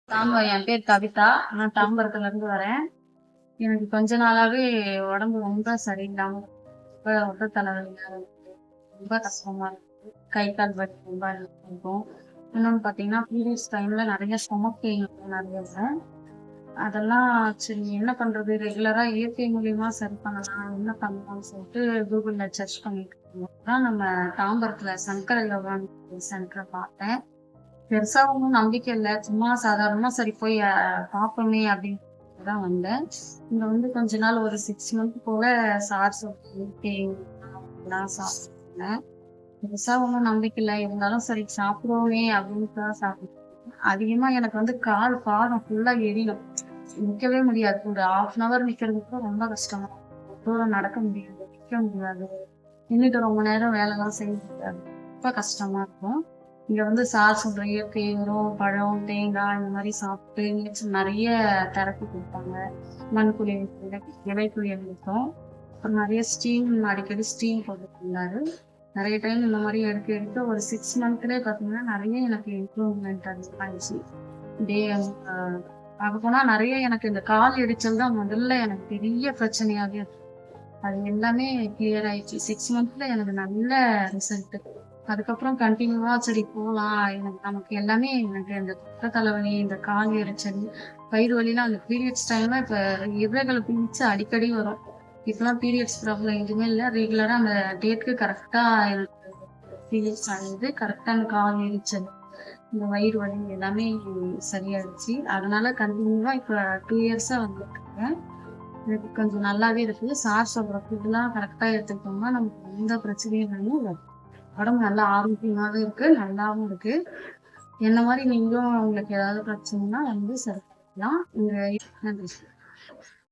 என் பேர் கவிதா. நான் தாம்பரத்துல இருந்து வரேன். எனக்கு கொஞ்ச நாளாவே உடம்பு ரொம்ப சரியில்லாம ரொம்ப உடல் தலைவலியா இருக்கு. ரொம்ப கஷ்டமா இருக்கு. கை கால் வலி ரொம்ப இருக்கும். இன்னொன்னு பாத்தீங்கன்னா பீரியட்ஸ் டைம்ல நிறைய ஸ்டொமக் பெயின் நிறைய வரும். அதெல்லாம் சரி என்ன பண்றது, ரெகுலரா இயற்கை மூலியமா சரி பண்ணலாம், என்ன பண்ணலாம்னு சொல்லிட்டு கூகுள்ல சர்ச் பண்ணிட்டு இருக்கும்போது தான் நம்ம தாம்பரத்துல சங்கர யோகான்னு சென்டரை பார்த்தேன். பெருசா ஒண்ணும் நம்பிக்கை இல்ல. சும்மா சாதாரணமா சரி போய் பார்ப்போமே அப்படின்னு தான் வந்தேன். இங்க வந்து கொஞ்ச நாள் ஒரு 6 மந்த் போல சார் எல்லாம் சாப்பிட்டேன். பெருசா ஒண்ணும் நம்பிக்கை இல்ல. இருந்தாலும் சரி சாப்பிடுவோமே அப்படின்ட்டு தான் சாப்பிட்டேன். அதிகமா எனக்கு வந்து கால் பாதம் ஃபுல்லா எரியும். நிக்கவே முடியாது. ஒரு 1/2 நிக்கிறதுக்கு ரொம்ப கஷ்டமா இருக்கும். தூரம் நடக்க முடியாது, நிக்க முடியாது. நின்னுட்டு ரொம்ப நேரம் வேலைலாம் செய்ய முடியாது. ரொம்ப கஷ்டமா இருக்கும். இங்க வந்து சார் சொல்ற இயற்கை உரம், பழம், தேங்காய் இந்த மாதிரி சாப்பிட்டு நிறைய தெரப்பி கொடுத்தாங்க. மண்புழு இலைக்குழிய கொடுத்தோம். அப்புறம் நிறைய ஸ்டீம், அடிக்கடி ஸ்டீம் போட்டுட்டு இருந்தாரு. நிறைய டைம் இந்த மாதிரி எடுக்க எடுக்க ஒரு 6 மந்த்லயே பாத்தீங்கன்னா நிறைய எனக்கு இம்ப்ரூவ்மெண்ட் ஆயிடுச்சு. டே பார்க்க போனா நிறைய எனக்கு இந்த கால் எரிச்சல் தான் முதல்ல எனக்கு பெரிய பிரச்சனையாவே இருக்கு. அது எல்லாமே கிளியர் ஆயிடுச்சு. 6 மந்த்ல எனக்கு நல்ல ரிசல்ட். அதுக்கப்புறம் கண்டினியூவா சரி போலாம். நமக்கு எல்லாமே எனக்கு இந்த குட்ட தலைவலி, இந்த கால் எரிச்சல், வயிறு வலிலாம் அந்த பீரியட்ஸ் டைம்ல இப்ப இவைகளை பிடிச்சு அடிக்கடி வரும். இப்பெல்லாம் பீரியட்ஸ் ப்ராப்ளம் எதுவுமே இல்லை. ரெகுலரா அந்த டேட்க்கு கரெக்டா எனக்கு பீரியட்ஸ் ஆகுது. கரெக்டா அந்த கால் எரிச்சல், இந்த வயிறு வலி எல்லாமே சரியாயிடுச்சு. அதனால கண்டினியூவா இப்ப 2 இயர்ஸா வந்துட்டு இருக்கேன். எனக்கு கொஞ்சம் நல்லாவே இருக்கு. சார் சொல்ற ஃபுட்லாம் கரெக்டா எடுத்துக்கிட்டோம்னா நமக்கு எந்த பிரச்சனையும் இல்லைன்னு உடம்பு நல்லா ஆரோக்கியமாவே இருக்கு, நல்லாவும் இருக்கு. என்ன மாதிரி நீங்களும் உங்களுக்கு ஏதாவது பிரச்சனைனா வந்து சரி பண்ணிக்கலாம். நன்றி.